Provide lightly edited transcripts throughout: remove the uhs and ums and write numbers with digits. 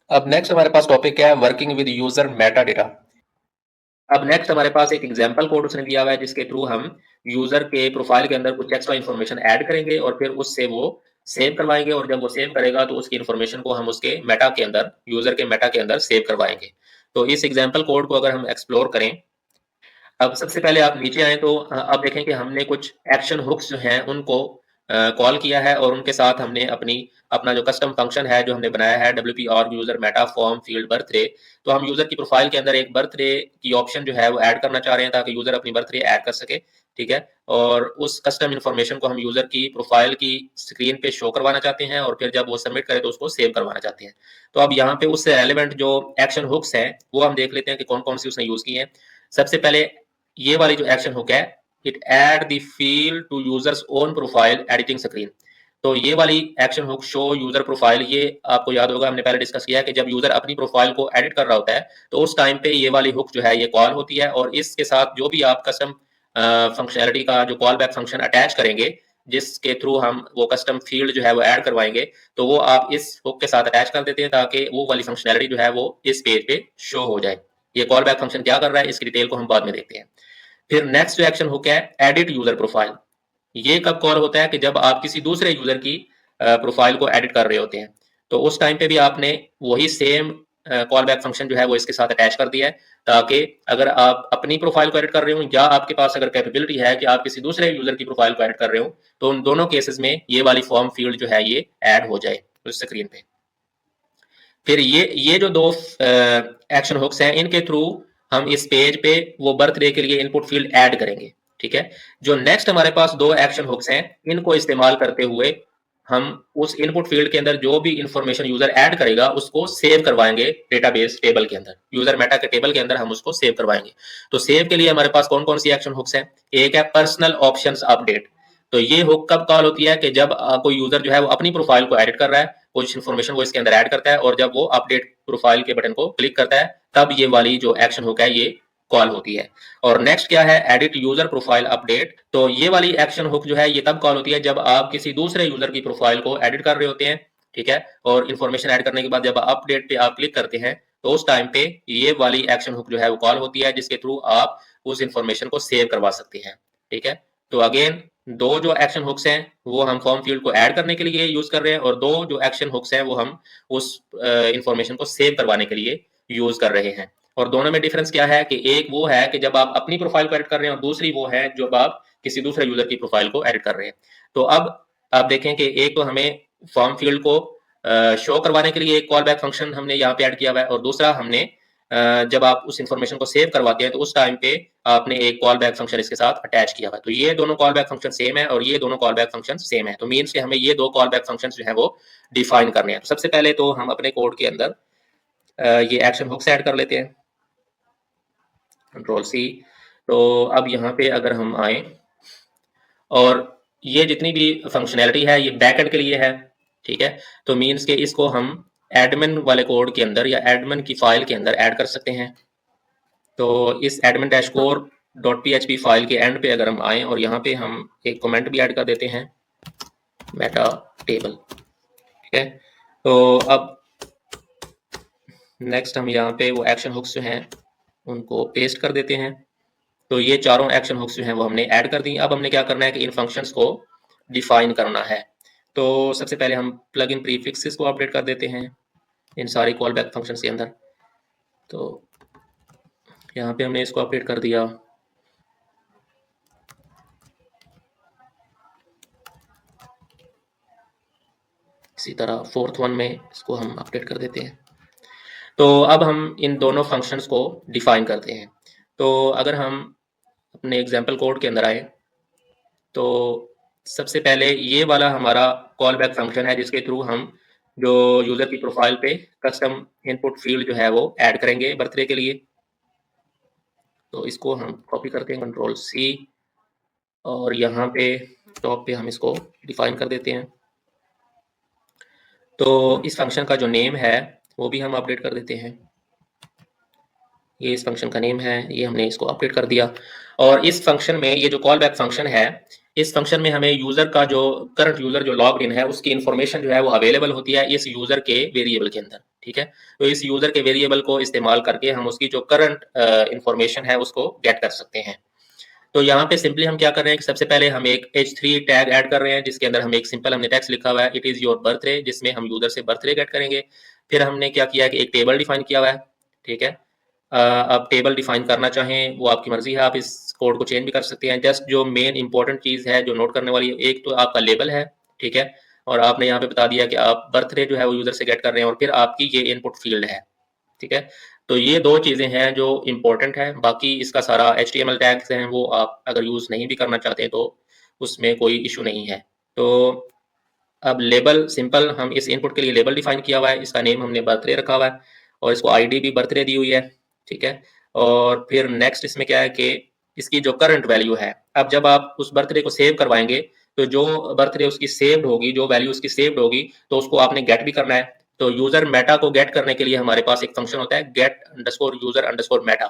अब नेक्स्ट हमारे पास टॉपिक है working with user Meta data. अब नेक्स्ट हमारे पास एक एग्जांपल कोड उसने दिया हुआ है जिसके थ्रू हम यूजर के प्रोफाइल के अंदर कुछ एक्स्ट्रा इन्फॉर्मेशन ऐड करेंगे और फिर उससे वो सेव करवाएंगे, और जब वो सेव करेगा तो उसकी इन्फॉर्मेशन को हम उसके मेटा के अंदर, यूजर के मेटा के अंदर सेव करवाएंगे। तो इस एग्जांपल कोड को अगर हम एक्सप्लोर करें, अब सबसे पहले आप नीचे आए तो अब देखें कि हमने कुछ एक्शन हुक्स जो हैं उनको कॉल किया है, और उनके साथ हमने अपना जो कस्टम फंक्शन है जो हमने बनाया है डब्ल्यूपी और user Meta form field birthday. तो हम यूजर की प्रोफाइल के अंदर एक बर्थडे की ऑप्शन जो है वो ऐड करना चाह रहे हैं ताकि यूजर अपनी बर्थडे ऐड कर सके। ठीक है, और उस कस्टम इन्फॉर्मेशन को हम यूजर की प्रोफाइल की स्क्रीन पे शो करवाना चाहते हैं, और फिर जब वो सबमिट करे तो उसको सेव करवाना चाहते हैं। तो अब यहाँ पे उससे रेलेवेंट जो एक्शन हुक्स है वो हम देख लेते हैं कि कौन कौन सी उसने यूज की है। सबसे पहले ये वाली जो एक्शन हुक है, it add the field to users own profile editing screen. तो ये वाली action hook show user profile, ये आपको याद होगा हमने पहले डिस्कस किया है कि जब यूजर अपनी प्रोफाइल को एडिट कर रहा होता है तो उस टाइम पे ये वाली हुक जो है ये कॉल होती है, और इसके साथ जो भी आप कस्टम फंक्शनैलिटी का जो कॉल बैक फंक्शन अटैच करेंगे, जिसके थ्रू हम वो कस्टम फील्ड जो है वो ऐड करवाएंगे, तो वो आप इस हुक के साथ अटैच कर देते हैं ताकि वो वाली फंक्शनैलिटी जो है वो इस पेज पे शो हो जाए। ये कॉल बैक फंक्शन क्या कर रहा है इसकी डिटेल को हम बाद में देखते हैं। फिर नेक्स्ट जो एक्शन हुक है एडिट यूजर प्रोफाइल। ये कब कॉल होता है कि जब आप किसी दूसरे यूजर की प्रोफाइल को एडिट कर रहे होते हैं, तो उस टाइम पे भी आपने वही सेम कॉल बैक फंक्शन जो है वो इसके साथ अटैच कर दिया है, ताकि अगर आप अपनी प्रोफाइल को एडिट कर रहे हो या आपके पास अगर कैपेबिलिटी है कि आप किसी दूसरे यूजर की प्रोफाइल को एडिट कर रहे हो, तो उन दोनों केसेस में ये वाली फॉर्म फील्ड जो है ये ऐड हो जाए उस स्क्रीन पे। फिर ये जो दो एक्शन हुक्स हैं इनके थ्रू हम इस पेज पे वो बर्थडे के लिए इनपुट फील्ड ऐड करेंगे। ठीक है, जो नेक्स्ट हमारे पास दो एक्शन हुक्स हैं इनको इस्तेमाल करते हुए हम उस इनपुट फील्ड के अंदर जो भी इंफॉर्मेशन यूजर ऐड करेगा उसको सेव करवाएंगे डेटाबेस टेबल के अंदर, यूजर मेटा के टेबल के अंदर हम उसको सेव करवाएंगे। तो सेव के लिए हमारे पास कौन कौन सी एक्शन हुक्स हैं? एक है पर्सनल ऑप्शंस अपडेट। तो ये हुक कब कॉल होती है कि जब कोई यूजर जो है वो अपनी प्रोफाइल को एडिट कर रहा है, कुछ इन्फॉर्मेशन वो इसके अंदर ऐड करता है, और जब वो अपडेट प्रोफाइल के बटन को क्लिक करता है तब ये वाली जो एक्शन हुक है ये कॉल होती है। और नेक्स्ट क्या है? Edit user profile update. तो ये वाली एक्शन हुक जो है ये तब कॉल होती है जब आप किसी दूसरे यूजर की प्रोफाइल को एडिट कर रहे होते हैं। ठीक है, और इन्फॉर्मेशन ऐड करने के बाद जब अपडेट पे आप क्लिक करते हैं तो उस टाइम पे ये वाली एक्शन हुक जो है वो कॉल होती है, जिसके थ्रू आप उस इन्फॉर्मेशन को सेव करवा सकते हैं। ठीक है, तो अगेन दो जो एक्शन हुक्स हैं वो हम फॉर्म फील्ड को ऐड करने के लिए यूज कर रहे हैं, और दो जो एक्शन हुक्स हैं वो हम उस इंफॉर्मेशन को सेव करवाने के लिए यूज कर रहे हैं। और दोनों में डिफरेंस क्या है कि एक वो है कि जब आप अपनी प्रोफाइल को एडिट कर रहे हैं, और दूसरी वो है जब आप किसी दूसरे यूजर की प्रोफाइल को एडिट कर रहे हैं। तो अब आप देखें कि एक तो हमें फॉर्म फील्ड को शो करवाने के लिए एक कॉल बैक फंक्शन हमने यहाँ पे ऐड किया हुआ है, और दूसरा हमने जब आप उस इंफॉर्मेशन को सेव करवाते हैं तो उस टाइम पे आपने एक कॉल बैक फंक्शन इसके साथ अटैच किया हुआ है। तो ये दोनों कॉल बैक फंक्शन सेम है और ये दोनों कॉल बैक फंक्शन सेम है, तो मीन्स कि हमें ये दो कॉल बैक फंक्शन जो है वो डिफाइन करने हैं। तो सबसे पहले तो हम अपने कोड के अंदर ये एक्शन हुक्स ऐड कर लेते हैं, कंट्रोल सी। तो अब यहाँ पे अगर हम आए, और ये जितनी भी फंक्शनैलिटी है ये बैकएंड के लिए है। ठीक है, तो मीन्स के इसको हम एडमिन वाले कोड के अंदर या एडमिन की फाइल के अंदर ऐड कर सकते हैं। तो इस admin dashboard dot P file के एंड पे अगर हम आए और यहाँ पे हम एक कमेंट भी ऐड कर देते हैं, मेटा टेबल। ठीक है, तो अब नेक्स्ट हम यहाँ पे वो एक्शन हुक्स जो हैं उनको पेस्ट कर देते हैं। तो ये चारों एक्शन हुक्स जो हैं वो हमने ऐड कर दी। अब हमने क्या करना है कि इन फंक्शंस को डिफाइन करना है। तो सबसे पहले हम प्लग इन प्रीफिक्सेस को अपडेट कर देते हैं इन सारी कॉल बैक फंक्शंस के अंदर। तो यहाँ पे हमने इसको अपडेट कर दिया। इसी तरह फोर्थ वन में इसको हम अपडेट कर देते हैं। तो अब हम इन दोनों फंक्शंस को डिफाइन करते हैं। तो अगर हम अपने एग्जाम्पल कोड के अंदर आए तो सबसे पहले ये वाला हमारा कॉल बैक फंक्शन है जिसके थ्रू हम जो यूजर की प्रोफाइल पे कस्टम इनपुट फील्ड जो है वो ऐड करेंगे बर्थडे के लिए। तो इसको हम कॉपी करते हैं, कंट्रोल सी, और यहाँ पे टॉप पे हम इसको डिफाइन कर देते हैं। तो इस फंक्शन का जो नेम है वो भी हम अपडेट कर देते हैं। ये इस फंक्शन का नेम है, ये हमने इसको अपडेट कर दिया। और इस फंक्शन में ये जो कॉल बैक फंक्शन है, इस फंक्शन में हमें यूजर का जो करंट यूजर जो लॉग इन है उसकी इन्फॉर्मेशन जो है वो अवेलेबल होती है इस यूजर के वेरिएबल के अंदर। ठीक है। तो इस यूजर के वेरिएबल को इस्तेमाल करके हम उसकी जो करंट इंफॉर्मेशन है उसको गेट कर सकते हैं। तो यहाँ पे सिंपली हम क्या कर रहे हैं कि सबसे पहले हम एक h3 टैग ऐड कर रहे हैं जिसके अंदर हम एक सिंपल हमने टेक्स्ट लिखा हुआ है इट इज योर बर्थडे, जिसमें हम यूजर से बर्थडे गेट करेंगे। फिर हमने क्या किया कि एक टेबल डिफाइन किया हुआ है, ठीक है। अब टेबल डिफाइन करना चाहें वो आपकी मर्जी है, आप इस कोड को चेंज भी कर सकते हैं। जस्ट जो मेन इंपॉर्टेंट चीज है जो नोट करने वाली है, एक तो आपका लेबल है, ठीक है, और आपने यहाँ पे बता दिया कि आप बर्थडे जो है वो यूजर से गेट कर रहे हैं, और फिर आपकी ये इनपुट फील्ड है, ठीक है। तो ये दो चीजें हैं जो इम्पोर्टेंट है। बाकी इसका सारा HTML टैग्स हैं वो आप अगर यूज नहीं भी करना चाहते तो उसमें कोई इशू नहीं है। तो अब लेबल सिंपल हम इस इनपुट के लिए लेबल डिफाइन किया हुआ है, इसका नेम हमने बर्थडे रखा हुआ है और इसको आईडी भी बर्थडे दी हुई है, ठीक है। और फिर नेक्स्ट इसमें क्या है कि इसकी जो करंट वैल्यू है, अब जब आप उस बर्थडे को सेव करवाएंगे तो जो बर्थडे उसकी सेव्ड होगी, जो वैल्यू उसकी सेव्ड होगी, तो उसको आपने गेट भी करना है। तो यूजर मेटा को गेट करने के लिए हमारे पास एक फंक्शन होता है get underscore user underscore meta,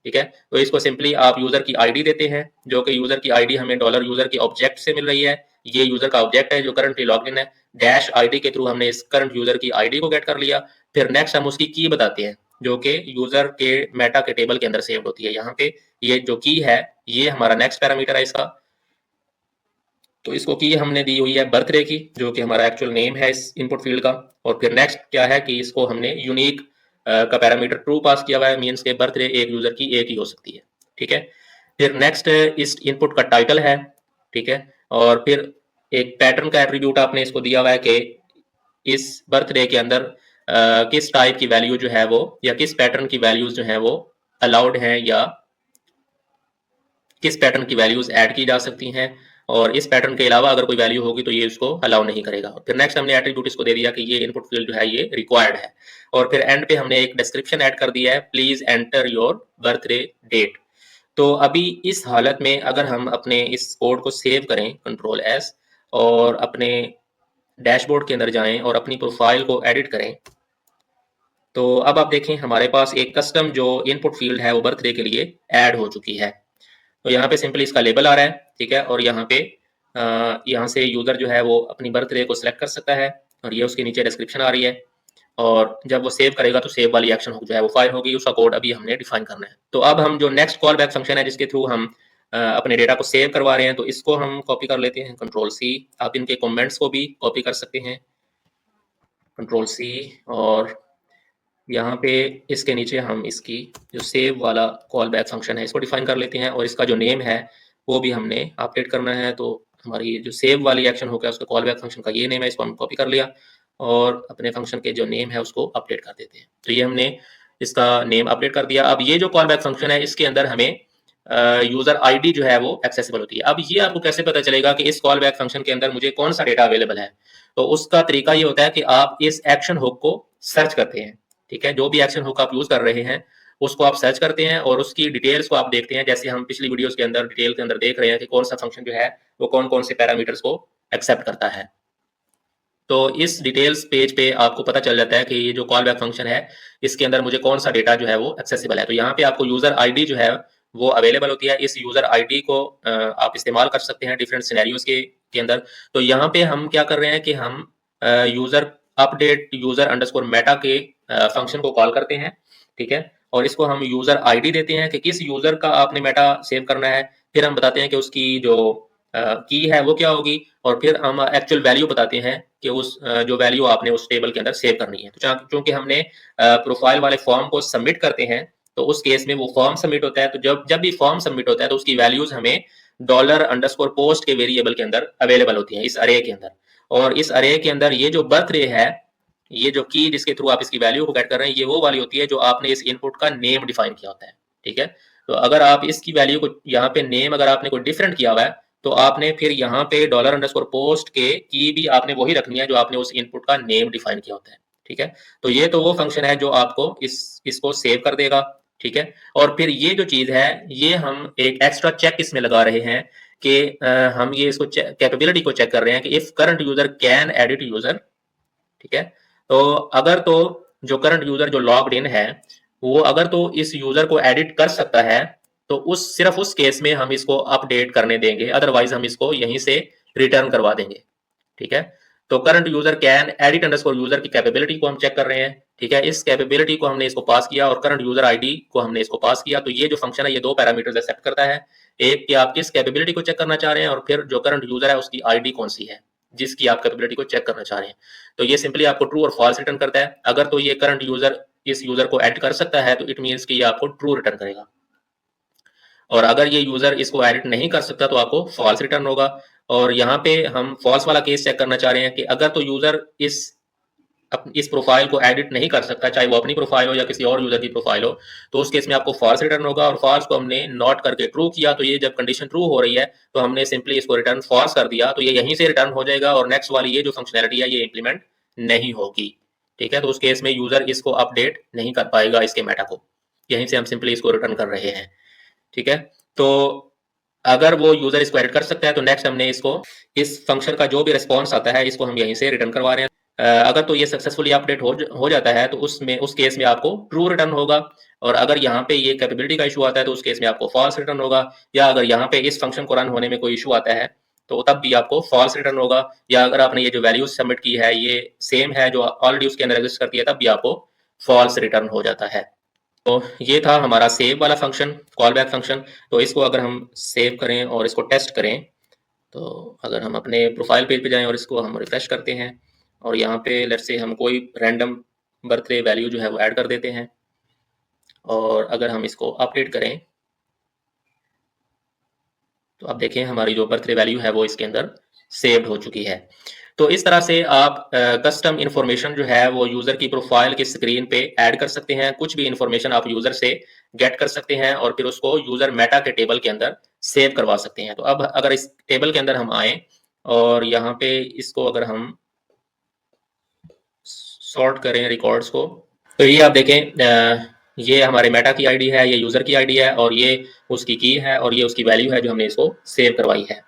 ठीक है। तो इसको सिंपली आप यूजर की आईडी देते हैं, जो कि यूजर की आईडी हमें डॉलर यूजर के ऑब्जेक्ट से मिल रही है, ये यूजर का ऑब्जेक्ट है जो करंटली लॉग इन है। डैश आईडी के थ्रू हमने इस करंट यूजर की आईडी को गेट कर लिया। फिर नेक्स्ट हम उसकी की बताते हैं जो कि यूजर के मेटा के टेबल के अंदर सेव्ड होती है। यहाँ पे ये जो की है ये हमारा नेक्स्ट पैरामीटर है इसका। तो इसको की हमने दी हुई है बर्थडे की, जो कि हमारा एक्चुअल नेम है इस इनपुट फील्ड का। और फिर नेक्स्ट क्या है कि इसको हमने यूनिक का पैरामीटर ट्रू पास किया हुआ है, मींस के बर्थडे एक यूजर की एक ही हो सकती है, ठीक है। फिर नेक्स्ट इस इनपुट का टाइटल है, ठीक है। और फिर एक पैटर्न का एट्रीब्यूट आपने इसको दिया हुआ है कि इस बर्थडे के अंदर किस टाइप की वैल्यू जो है वो, या किस पैटर्न की वैल्यूज जो है वो अलाउड हैं, या किस पैटर्न की वैल्यूज ऐड की जा सकती हैं, और इस पैटर्न के अलावा अगर कोई वैल्यू होगी तो ये उसको अलाउ नहीं करेगा। फिर नेक्स्ट हमने एट्रीब्यूट इसको दे दिया कि ये इनपुट फील्ड जो है ये रिक्वायर्ड है। और फिर एंड पे हमने एक डिस्क्रिप्शन ऐड कर दिया है, please enter your birthday date. तो अभी इस हालत में अगर हम अपने इस कोड को सेव करें Ctrl+S और अपने डैशबोर्ड के अंदर जाएं और अपनी प्रोफाइल को एडिट करें, तो अब आप देखें हमारे पास एक कस्टम जो इनपुट फील्ड है वो बर्थडे के लिए ऐड हो चुकी है। तो यहाँ पे सिंपली इसका लेबल आ रहा है, ठीक है। और यहाँ पे यहाँ से यूजर जो है वो अपनी बर्थडे को सिलेक्ट कर सकता है, और ये उसके नीचे डिस्क्रिप्शन आ रही है। और जब वो सेव करेगा तो सेव वाली एक्शन जो है वो फायर होगी, उसका कोड अभी हमने डिफाइन करना है। तो अब हम जो नेक्स्ट कॉल बैक फंक्शन है जिसके थ्रू हम अपने डेटा को सेव करवा रहे हैं, तो इसको हम कॉपी कर लेते हैं Ctrl+C। आप इनके कमेंट्स को भी कॉपी कर सकते हैं Ctrl+C, और यहाँ पे इसके नीचे हम इसकी जो सेव वाला कॉल बैक फंक्शन है इसको डिफाइन कर लेते हैं, और इसका जो नेम है वो भी हमने अपडेट करना है। तो हमारी जो सेव वाली एक्शन होगा उसका कॉल बैक फंक्शन का ये नेम है, इसको हम कॉपी कर लिया और अपने फंक्शन के जो नेम है उसको अपडेट कर देते हैं। तो ये हमने इसका नेम अपडेट कर दिया। अब ये जो कॉल बैक फंक्शन है इसके अंदर हमें यूजर आईडी जो है वो एक्सेसिबल होती है। अब ये आपको कैसे पता चलेगा कि इस कॉल बैक फंक्शन के अंदर मुझे कौन सा डेटा अवेलेबल है? तो उसका तरीका ये होता है कि आप इस एक्शन हुक को सर्च करते हैं, ठीक है। जो भी एक्शन हुक आप यूज कर रहे हैं उसको आप सर्च करते हैं और उसकी डिटेल्स को आप देखते हैं, जैसे हम पिछली वीडियोस के अंदर डिटेल के अंदर देख रहे हैं कि कौन सा फंक्शन जो है वो कौन कौन से पैरामीटर्स को एक्सेप्ट करता है। तो इस डिटेल्स पेज पे आपको पता चल जाता है कि ये जो कॉल बैक फंक्शन है इसके अंदर मुझे कौन सा डेटा जो है वो एक्सेसिबल है। तो यहाँ पे आपको यूजर आईडी जो है वो अवेलेबल होती है। इस यूजर आईडी को आप इस्तेमाल कर सकते हैं डिफरेंट सिनेरियोज के अंदर। तो यहाँ पे हम क्या कर रहे हैं कि हम user update user underscore Meta के फंक्शन को कॉल करते हैं, ठीक है। और इसको हम यूजर आईडी देते हैं कि किस यूजर का आपने मेटा सेव करना है। फिर हम बताते हैं कि उसकी जो की है वो क्या होगी, और फिर हम एक्चुअल वैल्यू बताते हैं कि उस जो वैल्यू आपने उस टेबल के अंदर सेव करनी है। तो चूंकि हमने प्रोफाइल वाले फॉर्म को सबमिट करते हैं तो उस केस में वो फॉर्म सबमिट होता है। तो जब भी फॉर्म सबमिट होता है तो उसकी वैल्यूज हमें $_पोस्ट के वेरिएबल के अंदर अवेलेबल होती हैं, इस अरे के अंदर। और इस अरे के अंदर ये जो बर्थडे है, ये जो की जिसके थ्रू आप इसकी वैल्यू को गेट कर रहे हैं, ये वो वाली होती है जो आपने इस इनपुट का नेम डिफाइन किया होता है, ठीक है। तो अगर आप इसकी वैल्यू को यहाँ पे नेम अगर आपने कोई डिफरेंट किया हुआ है तो आपने फिर यहाँ पे $_पोस्ट के की भी आपने वही रखनी है जो आपने उस इनपुट का नेम डिफाइन किया होता है, ठीक है। तो ये तो वो फंक्शन है जो आपको इसको सेव कर देगा, ठीक है। और फिर ये जो चीज है ये हम एक एक्स्ट्रा चेक इसमें लगा रहे हैं कि हम ये इसको कैपेबिलिटी को चेक कर रहे हैं कि if current user can edit user, ठीक है। तो अगर तो जो करंट यूजर जो लॉग्ड इन है वो अगर तो इस यूजर को एडिट कर सकता है तो सिर्फ उस केस में हम इसको अपडेट करने देंगे, अदरवाइज हम इसको यहीं से रिटर्न करवा देंगे, ठीक है। तो current user can edit underscore user की कैपेबिलिटी को हम चेक कर रहे हैं, ठीक है, इस कैपेबिलिटी को हमने इसको पास किया और करंट यूजर आईडी को हमने इसको पास किया। तो ये जो फंक्शन है ये दो पैरामीटर्स एक्सेप्ट करता है, एक कि आप किस कैपेबिलिटी को चेक करना चाह रहे हैं और फिर जो करंट यूजर है उसकी आईडी कौन सी है जिसकी आप कैपेबिलिटी को चेक करना चाह रहे हैं। तो ये सिंपली आपको ट्रू और फॉल्स रिटर्न करता है। अगर तो ये करंट यूजर इस यूजर को एड कर सकता है तो इट मीन्स कि ये आपको ट्रू रिटर्न करेगा, और अगर ये यूजर इसको एडिट नहीं कर सकता तो आपको फॉल्स रिटर्न होगा। और यहाँ पे हम फॉल्स वाला केस चेक करना चाह रहे हैं कि अगर तो यूजर इस प्रोफाइल को एडिट नहीं कर सकता, चाहे वो अपनी प्रोफाइल हो या किसी और यूजर की प्रोफाइल हो, तो उस केस में आपको फॉल्स रिटर्न होगा। और फॉल्स को हमने नॉट करके ट्रू किया, तो ये जब कंडीशन ट्रू हो रही है तो हमने सिंपली इसको रिटर्न फॉल्स कर दिया, तो ये यहीं से रिटर्न हो जाएगा और नेक्स्ट वाली ये जो फंक्शनैलिटी है ये इंप्लीमेंट नहीं होगी। ठीक है, तो उस केस में यूजर इसको अपडेट नहीं कर पाएगा इसके मेटा को, यहीं से हम सिंपली इसको रिटर्न कर रहे हैं। ठीक है, तो अगर वो यूजर इसको एडिट कर सकता है तो नेक्स्ट हमने इसको इस फंक्शन का जो भी रिस्पॉन्स आता है इसको हम यहीं से रिटर्न करवा रहे हैं। अगर तो ये सक्सेसफुली अपडेट हो जाता है तो उस केस में आपको ट्रू रिटर्न होगा, और अगर यहाँ पे ये कैपेबिलिटी का इशू आता है तो उस केस में आपको फॉल्स रिटर्न होगा, या अगर यहाँ पे इस फंक्शन को रन होने में कोई इशू आता है तो तब भी आपको फॉल्स रिटर्न होगा, या अगर आपने ये जो वैल्यूज सबमिट की है ये सेम है जो ऑलरेडी उसके अंदर एग्जिस्ट करती है तब भी आपको फॉल्स रिटर्न हो जाता है। तो ये था हमारा सेव वाला फंक्शन, कॉल बैक फंक्शन। तो इसको अगर हम सेव करें और इसको टेस्ट करें, तो अगर हम अपने प्रोफाइल पेज पे जाएं और इसको हम रिफ्रेश करते हैं और यहाँ पे लेट्स से हम कोई रैंडम बर्थडे वैल्यू जो है वो ऐड कर देते हैं, और अगर हम इसको अपडेट करें तो अब देखें हमारी जो बर्थडे वैल्यू है वो इसके अंदर सेव्ड हो चुकी है। तो इस तरह से आप कस्टम इंफॉर्मेशन जो है वो यूजर की प्रोफाइल की स्क्रीन पे ऐड कर सकते हैं। कुछ भी इंफॉर्मेशन आप यूजर से गेट कर सकते हैं और फिर उसको यूजर मेटा के टेबल के अंदर सेव करवा सकते हैं। तो अब अगर इस टेबल के अंदर हम आए और यहाँ पे इसको अगर हम सॉर्ट करें रिकॉर्ड्स को, तो ये आप देखें ये हमारे मेटा की आईडी है, ये यूजर की आईडी है, और ये उसकी की है, और ये उसकी वैल्यू है जो हमने इसको सेव करवाई है।